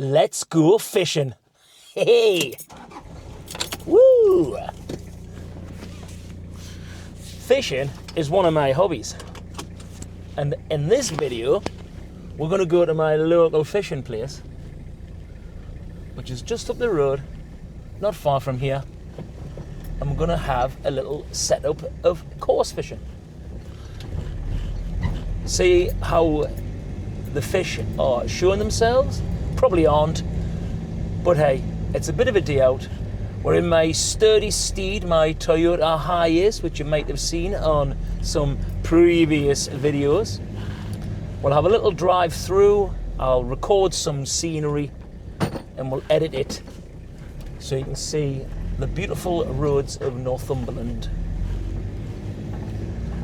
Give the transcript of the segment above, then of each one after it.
Let's go fishing. Hey! Woo! Fishing is one of my hobbies. And in this video, we're going to go to my local fishing place, which is just up the road, not far from here. And we're going to have a little setup of coarse fishing. See how the fish are showing themselves? Probably aren't, but hey, it's a bit of a day out. We're in my sturdy steed, my Toyota Hiace, which you might have seen on some previous videos. We'll have a little drive through, I'll record some scenery, and we'll edit it so you can see the beautiful roads of Northumberland.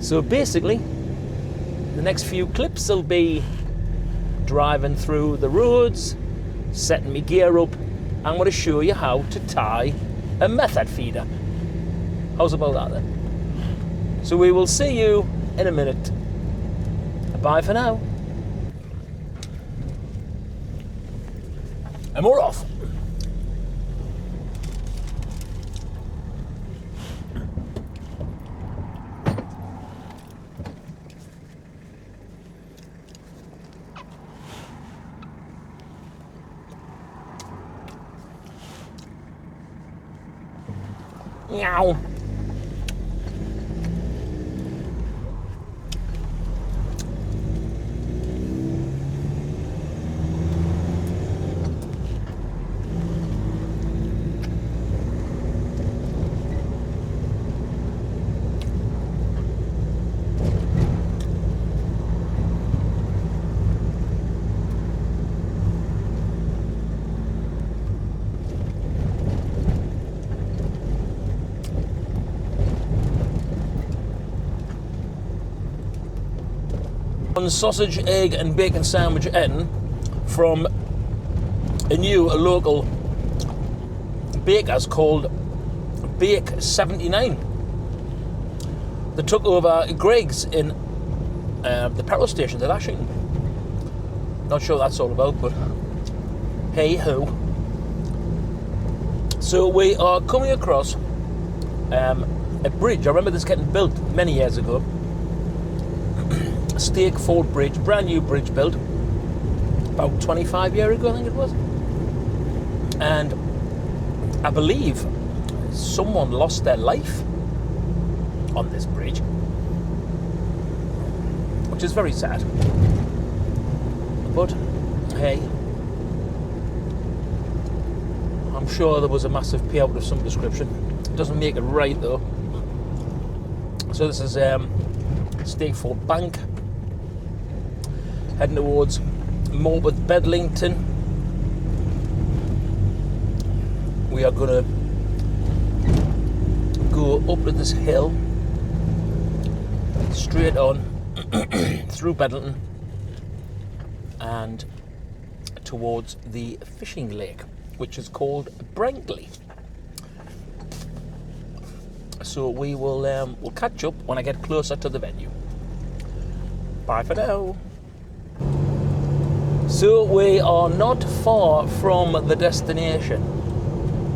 So basically, the next few clips will be driving through the roads, setting my gear up. I'm going to show you how to tie a method feeder. How's about that then? So we will see you in a minute. Bye for now. And we're off. Meow. One sausage, egg and bacon sandwich eaten from a local baker's called Bake 79. They took over Greg's in the petrol stations at Ashington. Not sure what that's all about, but hey ho. So we are coming across a bridge. I remember this getting built many years ago. Stakeford Bridge, brand new bridge built about 25 years ago, I think it was. And I believe someone lost their life on this bridge, which is very sad. But hey, I'm sure there was a massive payout of some description. It doesn't make it right though. So this is Stakeford Bank, heading towards Morpeth Bedlington. We are going to go up to this hill, straight on through Bedlington and towards the fishing lake, which is called Brankley. So we will we'll catch up when I get closer to the venue. Bye for now. So we are not far from the destination.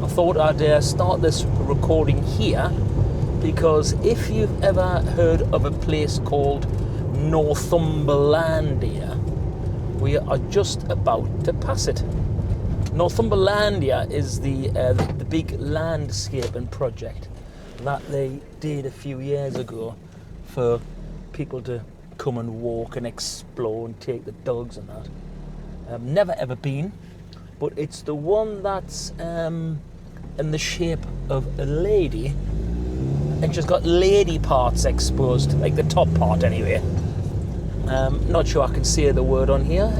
I thought I'd start this recording here because if you've ever heard of a place called Northumberlandia, we are just about to pass it. Northumberlandia is the big landscaping project that they did a few years ago for people to come and walk and explore and take the dogs and that. I've never ever been, but it's the one that's in the shape of a lady, and she's got lady parts exposed, like the top part anyway. Not sure I can say the word on here,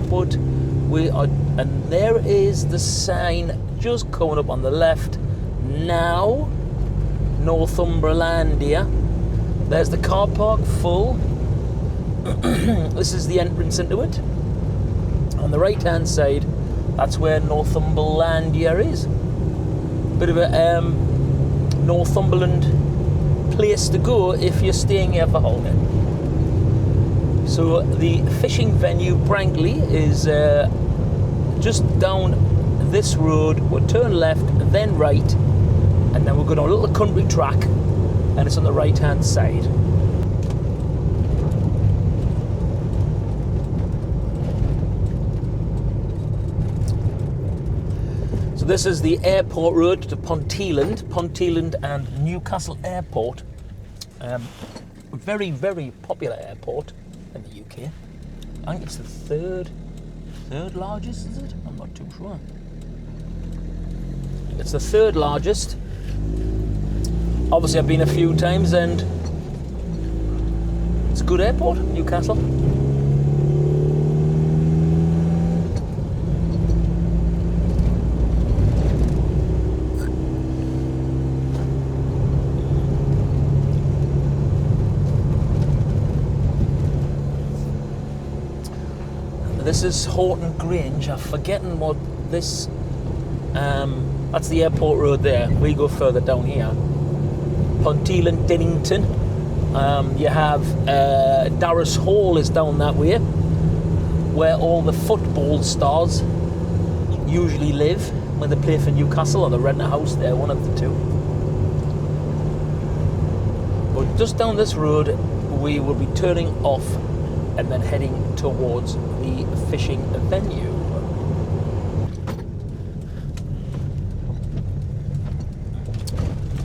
but we are, and there is the sign just coming up on the left now, Northumberlandia. There's the car park full. This is the entrance into it. On the right hand side, that's where Northumberlandia is. Bit of a Northumberland place to go if you're staying here for holiday. So the fishing venue Brankley is just down this road, we'll turn left, then right, and then we're going on a little country track, and it's on the right hand side. So this is the airport road to Ponteland and Newcastle Airport. Very, very popular airport in the UK. I think it's the third largest, is it? I'm not too sure. It's the third largest. Obviously I've been a few times and it's a good airport, Newcastle. This is Horton Grange. I'm forgetting what this... that's the airport road there. We go further down here. Ponteland, Dinnington. You have Darras Hall is down that way, where all the football stars usually live when they play for Newcastle, or they rent a house there, one of the two. But just down this road, we will be turning off and then heading towards the fishing venue.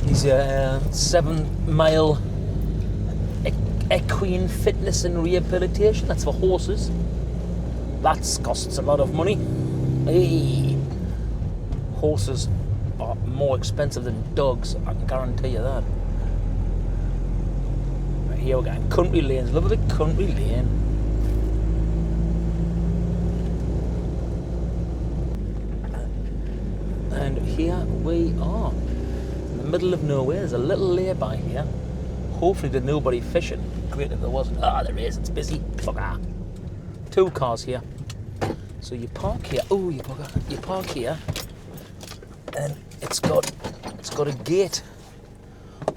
These are 7 mile equine fitness and rehabilitation. That's for horses. That costs a lot of money. Hey. Horses are more expensive than dogs, I can guarantee you that. Right, here we're going country lanes. Look at the country lane. And here we are. In the middle of nowhere. There's a little lay-by here. Hopefully there's nobody fishing. Great if there wasn't. Ah, there is. It's busy. Bugger. 2 cars here. So you park here. Oh, you bugger. You park here, and it's got a gate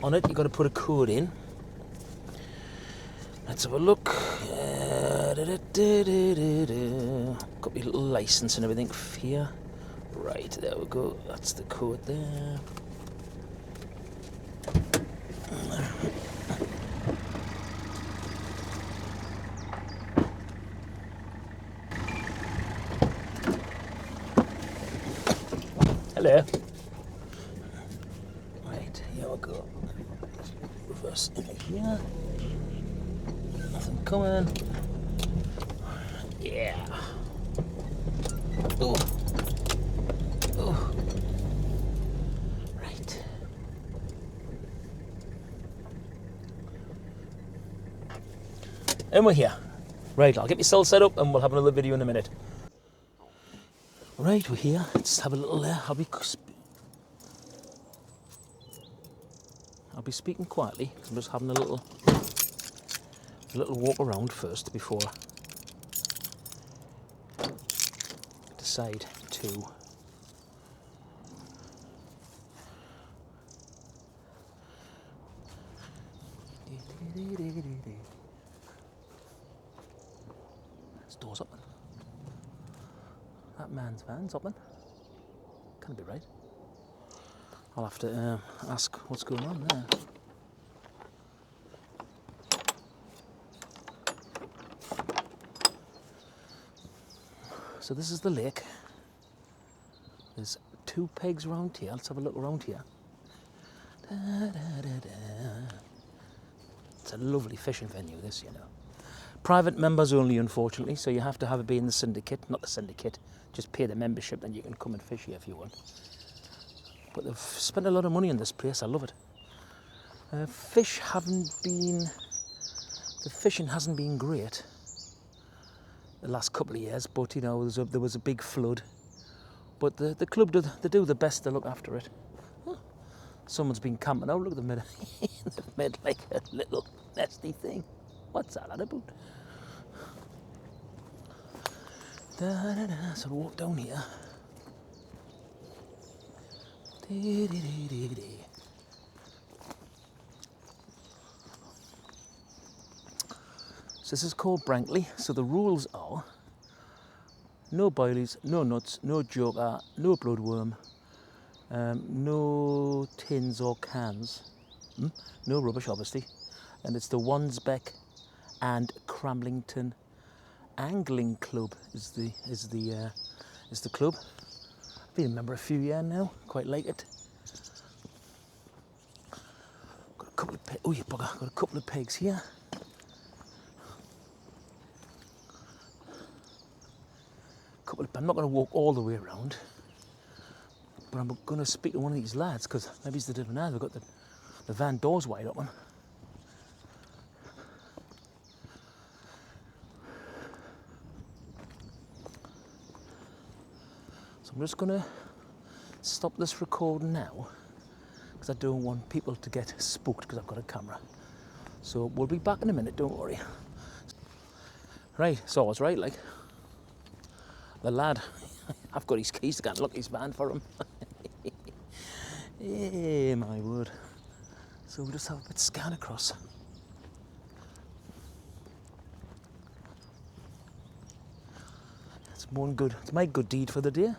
on it. You've got to put a code in. Let's have a look. Got my little license and everything here. Right, there we go. That's the code there. Hello. Right, here we go. Reverse in here. Nothing coming. Yeah. Oh. Oh. Right. And we're here. Right, I'll get myself set up and we'll have another video in a minute. Right, we're here. Let's have a little I'll be speaking quietly. I'm just having a little walk around first before I decide to This door's open. That man's van's open. Can't be right. I'll have to ask what's going on there. So this is the lake. There's 2 pegs around here. Let's have a look around here. Da, da, da, da. It's a lovely fishing venue, this, you know. Private members only, unfortunately, so you have to be in the syndicate. Not the syndicate, just pay the membership, then you can come and fish here if you want. But they've spent a lot of money on this place. I love it. The fishing hasn't been great the last couple of years, but you know there was a big flood. But the club do the best to look after it. Oh, someone's been camping out. Look at them, they've made like a little nesty thing. What's that about? So we'll walk down here. So this is called Brankley. So the rules are No boilies, no nuts, no joker, no bloodworm, no tins or cans, no rubbish obviously, and it's the Wansbeck and Cramlington Angling Club is the club. I've been a member a few years now, quite like it. Got a couple of oh you bugger, got a couple of pigs here. I'm not going to walk all the way around, but I'm going to speak to one of these lads because maybe it's the different lads. We've got the van doors wide open. So I'm just going to stop this recording now because I don't want people to get spooked because I've got a camera. So we'll be back in a minute, don't worry. Right, so I was right, like. The lad, I've got his keys to go and lock his van for him. Yeah, my word. So we'll just have a bit scan across. It's my good deed for the day.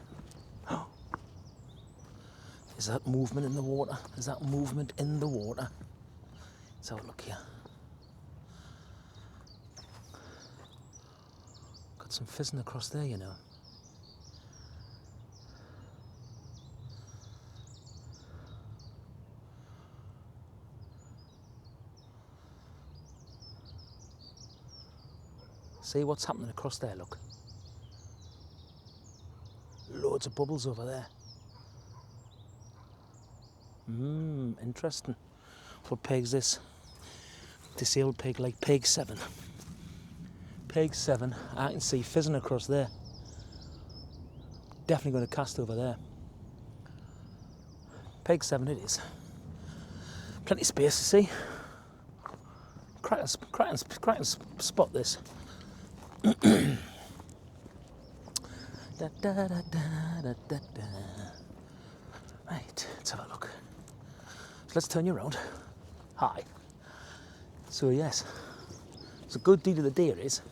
Is that movement in the water? Is that movement in the water? Let's have a look here. Got some fizzing across there, you know. See what's happening across there, look. Loads of bubbles over there. Interesting. What peg's this? Disabled peg like peg 7. Peg 7, I can see fizzing across there. Definitely going to cast over there. Peg 7 it is. Plenty of space to see. Cracking spot this. Da, da, da, da, da, da, da. Right, let's have a look. So let's turn you around. Hi. So yes, it's a good deed of the day it is.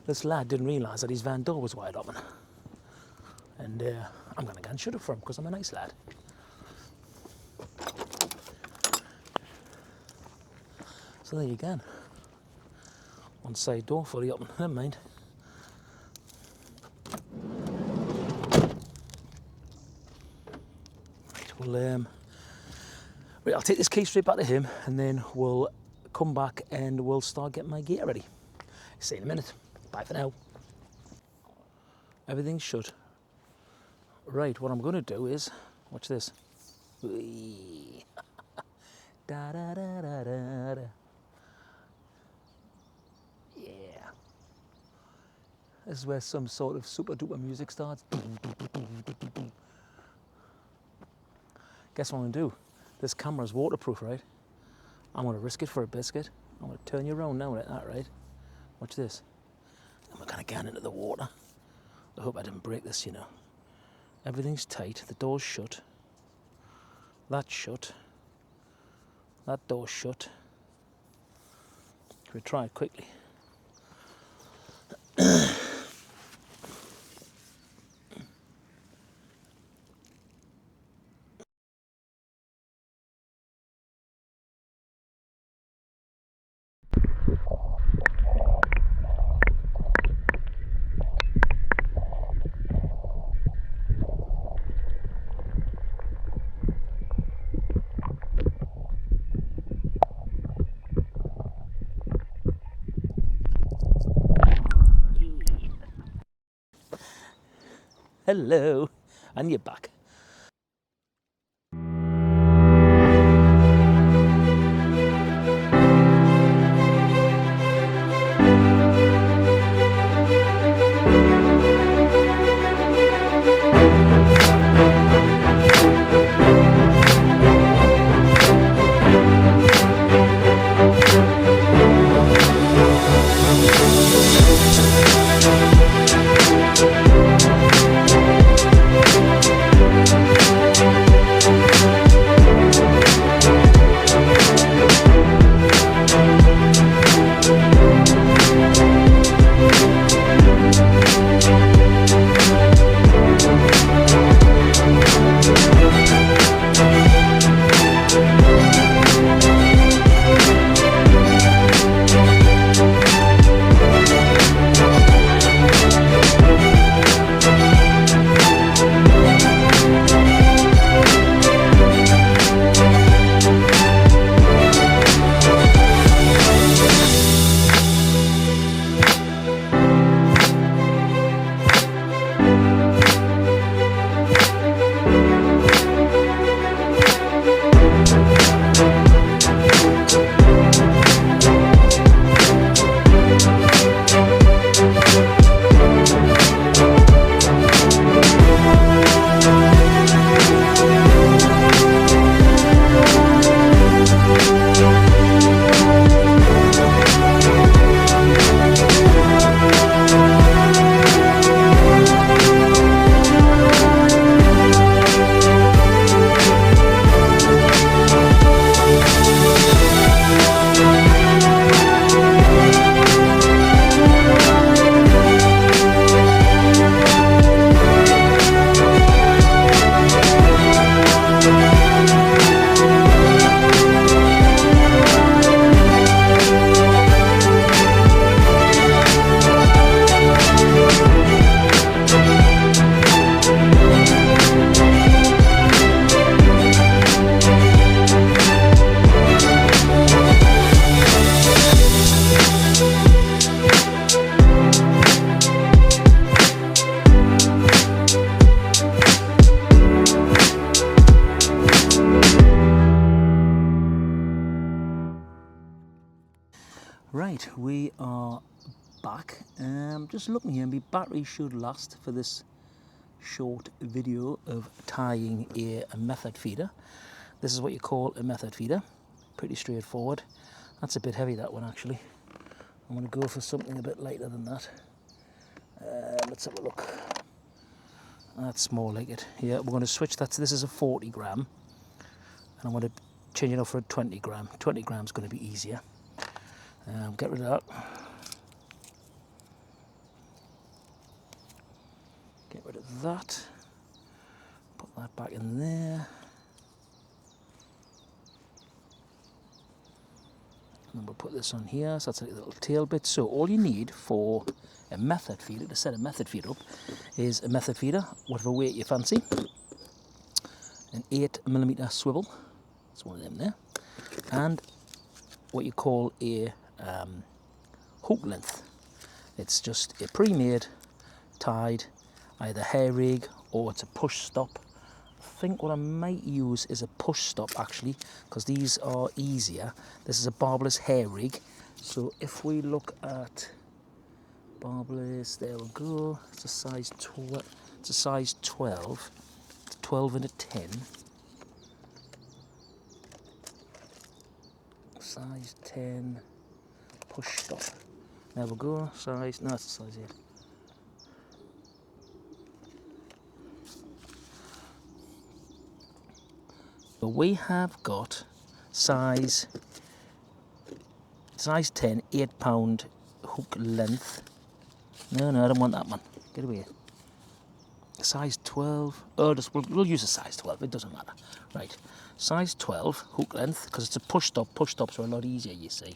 This lad didn't realise that his van door was wide open. And I'm going to go and shut it for him because I'm a nice lad. So there you go. One side door fully open, never mind. Right, I'll take this key straight back to him and then we'll come back and we'll start getting my gear ready. See you in a minute. Bye for now. Everything's shut. Right, what I'm going to do is, watch this. Da, da, da, da, da, da. Yeah. This is where some sort of super duper music starts. Guess what I'm going to do? This camera's waterproof, right? I'm going to risk it for a biscuit. I'm going to turn you around now like that, right? Watch this. And we're going to get into the water. I hope I didn't break this, you know. Everything's tight. The door's shut. That's shut. That door's shut. We'll try it quickly. Hello, and you're back. Right, we are back. Just looking here, my battery should last for this short video of tying a method feeder. This is what you call a method feeder. Pretty straightforward. That's a bit heavy, that one, actually. I'm going to go for something a bit lighter than that. Let's have a look. That's more like it. Yeah, we're going to switch that to, this is a 40 gram. And I'm going to change it up for a 20 gram. 20 grams is going to be easier. Get rid of that. Get rid of that. Put that back in there. And then we'll put this on here, so that's a little tail bit. So all you need for a method feeder, to set a method feeder up, is a method feeder, whatever weight you fancy, an 8mm swivel, that's one of them there, and what you call a hook length. It's just a pre-made, tied, either hair rig or it's a push stop. I think what I might use is a push stop, actually, because these are easier. This is a barbless hair rig. So if we look at barbless, there we go. It's a size 12. It's a size 12. It's 12 and a 10. Size 10 push stop. There we go. Size, no, it's a size 8. But we have got size 10, 8 pound hook length. No, I don't want that one. Get away. Size 12. Oh, we'll use a size 12. It doesn't matter. Right. Size 12 hook length, because it's a push stop. Push stops are a lot easier, you see.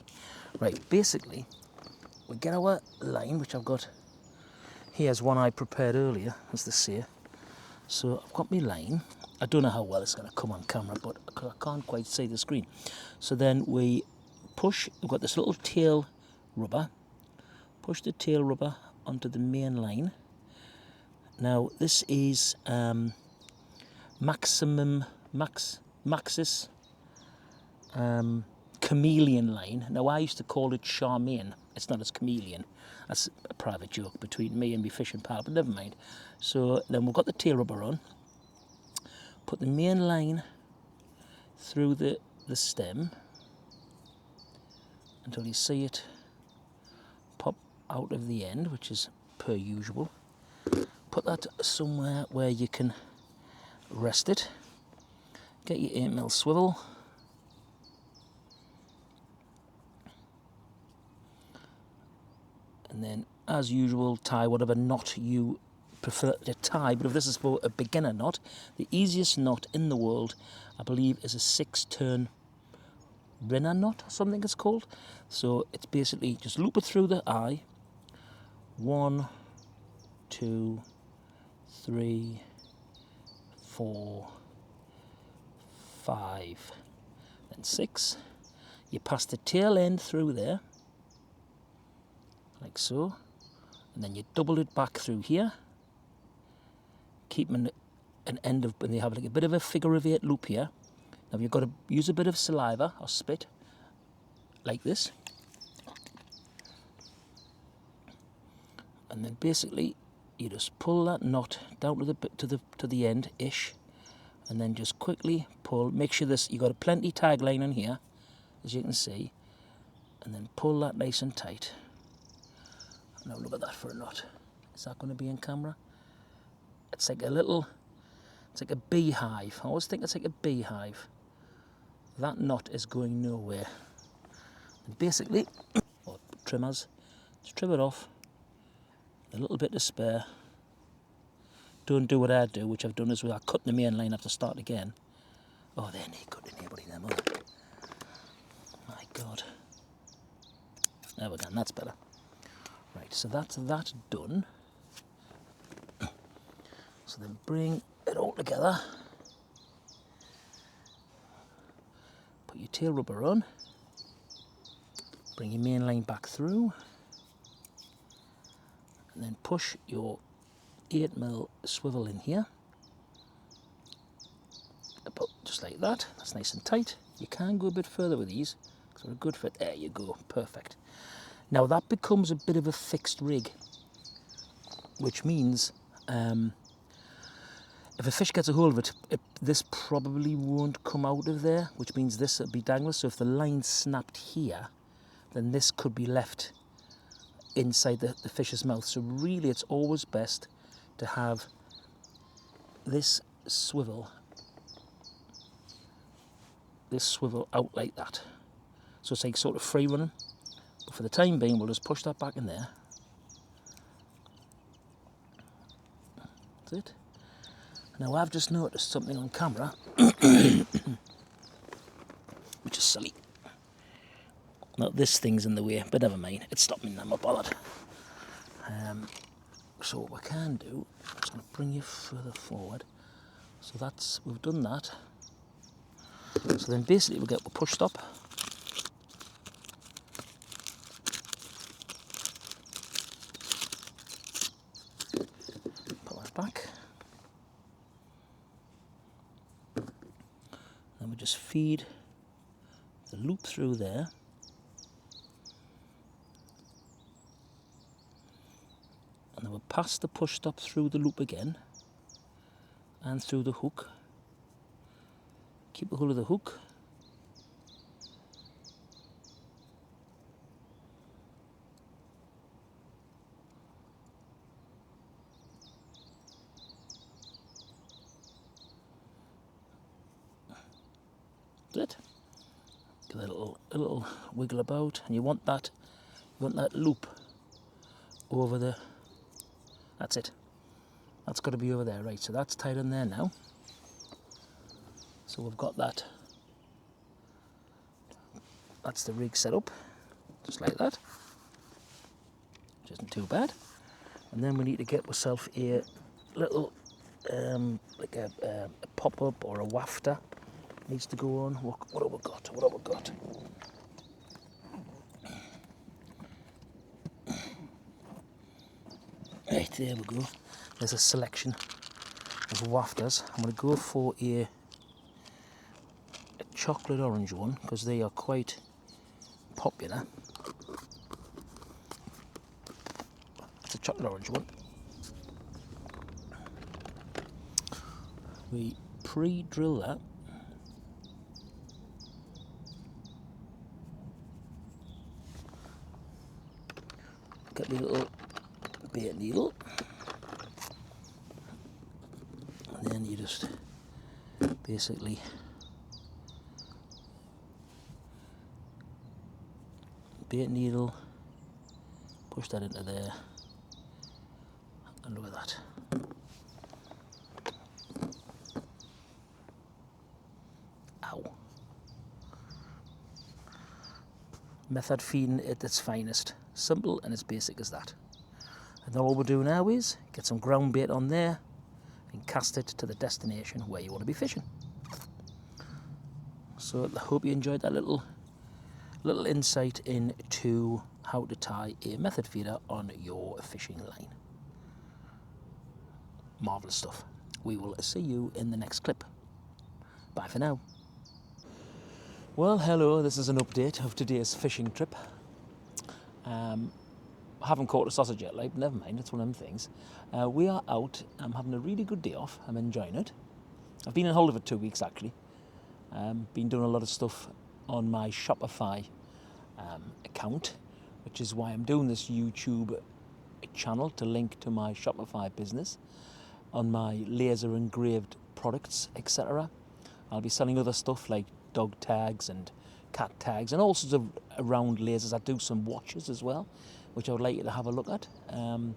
Right. Basically, we get our line, which I've got. Here's one I prepared earlier, as they say. So I've got my line. I don't know how well it's going to come on camera, but I can't quite see the screen. So then we push, we've got this little tail rubber, push the tail rubber onto the main line. Now this is Maxxis chameleon line. Now I used to call it Charmaine. It's not as chameleon. That's a private joke between me and my fishing pal, but never mind. So then we've got the tail rubber on. Put the main line through the stem until you see it pop out of the end, which is per usual. Put that somewhere where you can rest it. Get your 8mm swivel. And then, as usual, tie whatever knot you prefer to tie. But if this is for a beginner knot, the easiest knot in the world, I believe, is a 6-turn Brenner knot, or something it's called. So it's basically just loop it through the eye. 1, 2, 3, 4, 5, then 6. You pass the tail end through there, like so, and then you double it back through here, keeping an end of, and you have like a bit of a figure of 8 loop here. Now you've got to use a bit of saliva or spit, like this, and then basically you just pull that knot down to the end ish, and then just quickly pull. Make sure you got a plenty tag line on here, as you can see, and then pull that nice and tight. Now look at that for a knot. Is that going to be in camera? It's like it's like a beehive. I always think it's like a beehive. That knot is going nowhere. And basically, or trimmers, just trim it off. A little bit to spare. Don't do what I do, which I've done as well. I cut the main line, have to start again. Oh, they're no good to anybody, them, are they? My God. There we go, that's better. Right, so that's that done. So then bring it all together. Put your tail rubber on. Bring your main line back through. And then push your 8mm swivel in here. About just like that. That's nice and tight. You can go a bit further with these, because they're a good fit. There you go, perfect. Now that becomes a bit of a fixed rig, which means if a fish gets a hold of it, this probably won't come out of there, which means this will be dangling. So if the line snapped here, then this could be left inside the fish's mouth. So really it's always best to have this swivel out like that. So it's like sort of free running. But for the time being, we'll just push that back in there. That's it. Now I've just noticed something on camera, which is silly. Now this thing's in the way, but never mind, it's stopping me, I'm not bothered. So what we can do, I'm just going to bring you further forward. So we've done that. So then basically we'll get a push stop. Put that back. Then we just feed the loop through there. And then we'll pass the push stop through the loop again and through the hook. Keep a hold of the hook. That's it. Give it a little wiggle about, and you want that loop over the. That's it. That's got to be over there, right? So that's tied in there now. So we've got that. That's the rig set up, just like that. Which isn't too bad. And then we need to get ourselves a little, like a pop-up or a wafter. Needs to go on. What have we got? What have we got? Right, there we go. There's a selection of wafters. I'm going to go for a chocolate orange one because they are quite popular. It's a chocolate orange one. We pre-drill that. Get the little bait needle, and then you just basically bait needle, push that into there, and look at that. Ow. Method feeding at its finest. Simple and as basic as that. And then all we're doing now is get some ground bait on there and cast it to the destination where you want to be fishing. So I hope you enjoyed that little insight into how to tie a method feeder on your fishing line. Marvellous stuff. We will see you in the next clip. Bye for now. Well, hello, this is an update of today's fishing trip. I haven't caught a sausage yet, like, never mind, it's one of them things. We are out, I'm having a really good day off, I'm enjoying it. I've been on hold of it 2 weeks actually. Been doing a lot of stuff on my Shopify account, which is why I'm doing this YouTube channel to link to my Shopify business on my laser engraved products, etc. I'll be selling other stuff like dog tags and cat tags and all sorts of round lasers. I do some watches as well, which I would like you to have a look at. And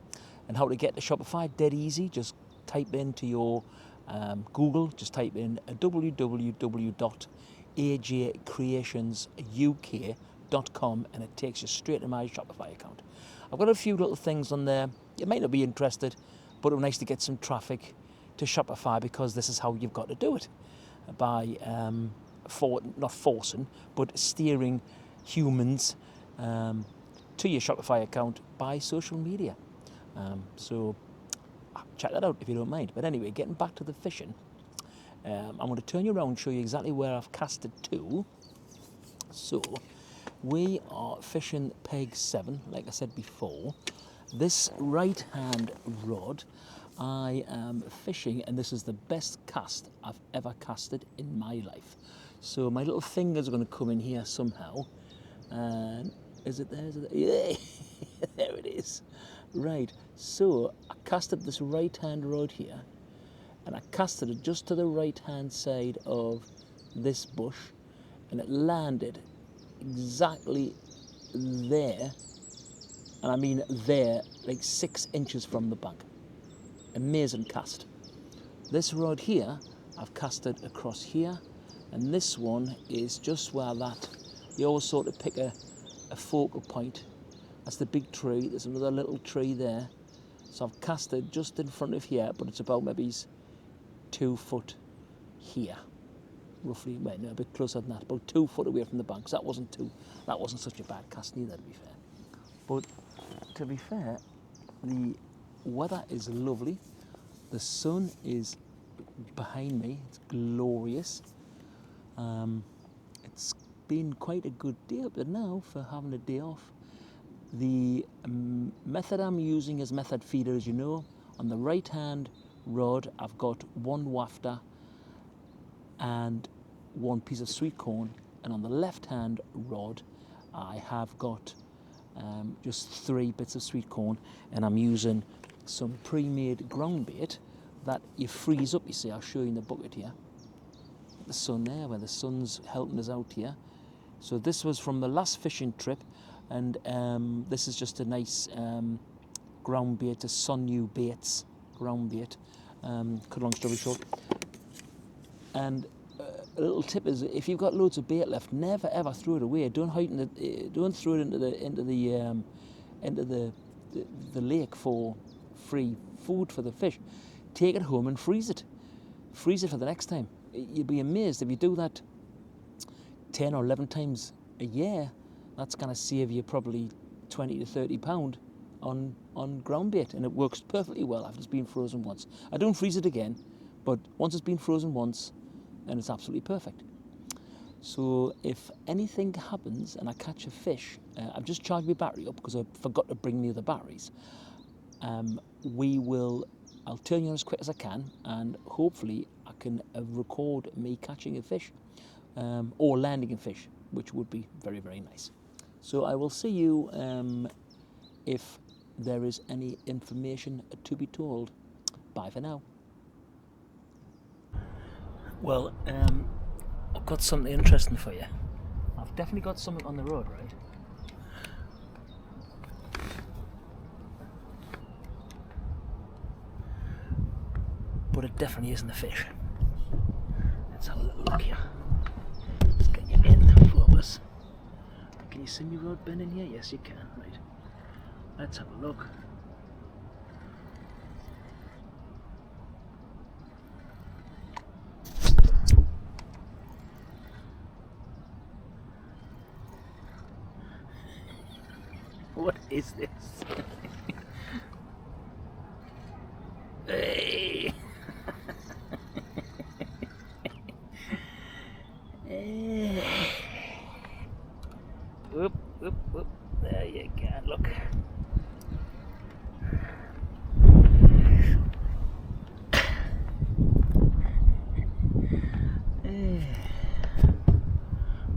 how to get to Shopify, dead easy. Just type into your Google, just type in www.ajcreationsuk.com and it takes you straight to my Shopify account. I've got a few little things on there. You might not be interested, but it would be nice to get some traffic to Shopify because this is how you've got to do it. By not forcing, but steering humans to your Shopify account by social media. So check that out if you don't mind. But anyway, getting back to the fishing, I'm going to turn you around and show you exactly where I've casted to. So We are fishing peg 7, like I said before. This right-hand rod, I am fishing, and this is the best cast I've ever casted in my life. So my little fingers are going to come in here somehow. And is it there? Is it there? Yeah, there it is. Right, so I casted this right-hand rod here, and I casted it just to the right-hand side of this bush, and it landed exactly there, and I mean there, like 6 inches from the bank. Amazing cast. This rod here, I've casted across here, and this one is just where that, you always sort of pick a focal point. That's the big tree. There's another little tree there. So I've casted just in front of here, but it's about maybe 2 foot here. Roughly, well, no, a bit closer than that, about 2 foot away from the bank. So that wasn't such a bad cast neither, to be fair. But to be fair, the weather is lovely. The sun is behind me. It's glorious. It's been quite a good day up to now for having a day off. The method I'm using is method feeder, as you know. On the right hand rod, I've got 1 wafter and 1 piece of sweet corn, and on the left hand rod I have got just 3 bits of sweet corn, and I'm using some pre-made ground bait that you freeze up. You see, I'll show you in the bucket here. The sun there, where the sun's helping us out here. So this was from the last fishing trip, and this is just a nice ground bait, a Sonu Baits ground bait. Cut long story short. And a little tip is, if you've got loads of bait left, never ever throw it away. Don't throw it into the lake for free food for the fish. Take it home and freeze it. Freeze it for the next time. You'll be amazed if you do that 10 or 11 times a year. That's going to save you probably 20 to 30 pound on ground bait, and it works perfectly well after it's been frozen once. I don't freeze it again, but once it's been frozen once, then it's absolutely perfect. So if anything happens and I catch a fish, I've just charged my battery up because I forgot to bring the other batteries. I'll turn you on as quick as I can, and hopefully I can record me catching a fish or landing a fish, which would be very, very nice. So I will see you if there is any information to be told. Bye for now. Well, I've got something interesting for you. I've definitely got something on the road, right? But it definitely isn't a fish. Let's have a little look here. Let's get you in, focus. Can you see me rod bending here? Yes, you can. Right. Let's have a look. What is this? Hey! Whoop, whoop, whoop. There you go, look.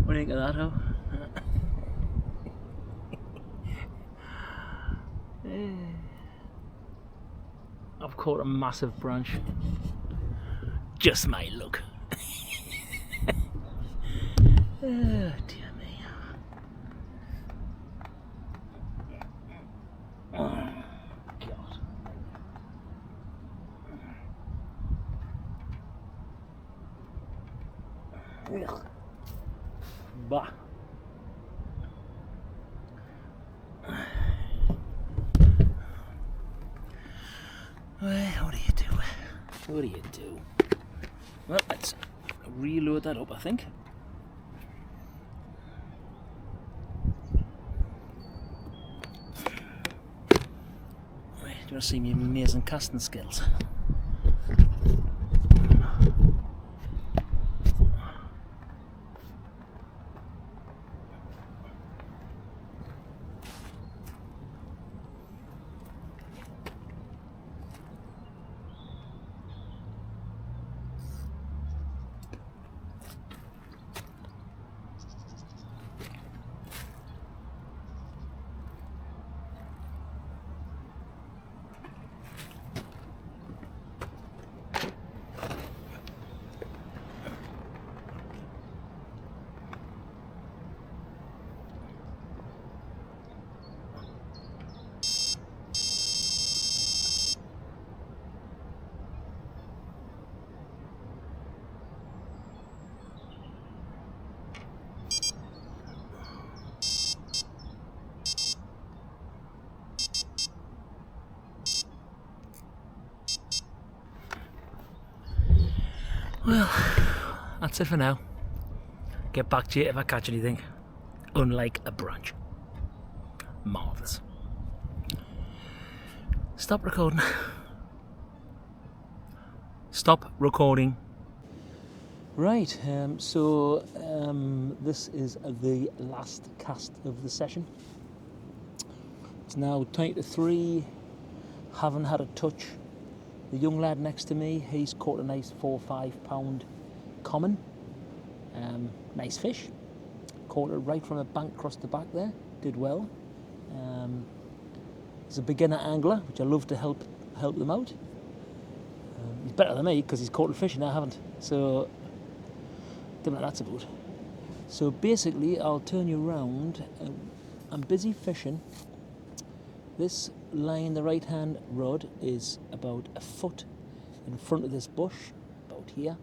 What do you think of that, huh? I've caught a massive branch. Just my luck. Oh dear me. Oh God. Bah. Well, what do you do? What do you do? Well, let's reload that up, I think. Right, do you want to see my amazing casting skills? Well, that's it for now. Get back to you if I catch anything. Unlike a branch. Marvellous. Stop recording. Stop recording. Right, this is the last cast of the session. It's now 20 to 3. Haven't had a touch. The young lad next to me, he's caught a nice 4 or 5 pound common. Nice fish. Caught it right from the bank across the back there. Did well. He's a beginner angler, which I love to help them out. He's better than me because he's caught a fish and I haven't. So, don't know what that's about. So basically, I'll turn you around. I'm busy fishing. This line, the right-hand rod, is about a foot in front of this bush, about here.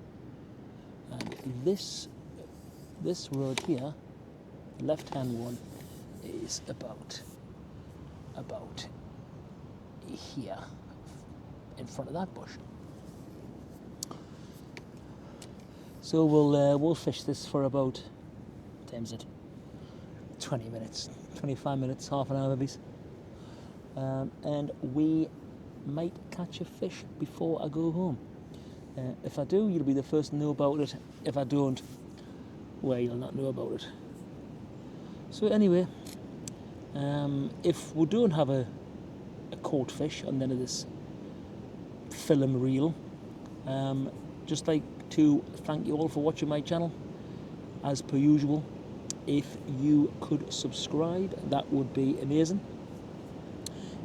And this rod here, left-hand one, is about here, in front of that bush. So we'll fish this for about, what time is it? 20 minutes, 25 minutes, half an hour maybe. And we might catch a fish before I go home. If I do, you'll be the first to know about it. If I don't, well, you'll not know about it. So anyway, if we don't have a caught fish on the end of this film reel, just like to thank you all for watching my channel. As per usual, if you could subscribe, that would be amazing.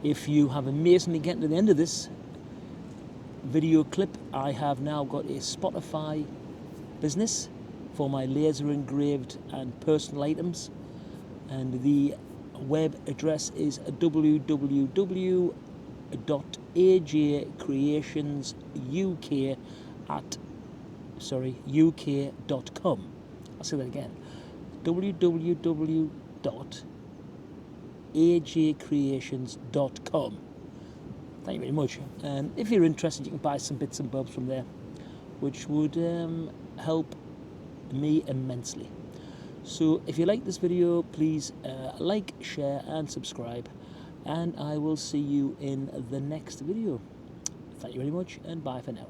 If you have amazingly getting to the end of this video clip, I have now got a Spotify business for my laser engraved and personal items, and the web address is www.ajcreationsuk.com. I'll say that again. www.ajcreations.com. Thank you very much. And if you're interested, you can buy some bits and bobs from there, which would help me immensely. So if you like this video, please like, share and subscribe, and I will see you in the next video. Thank you very much, and bye for now.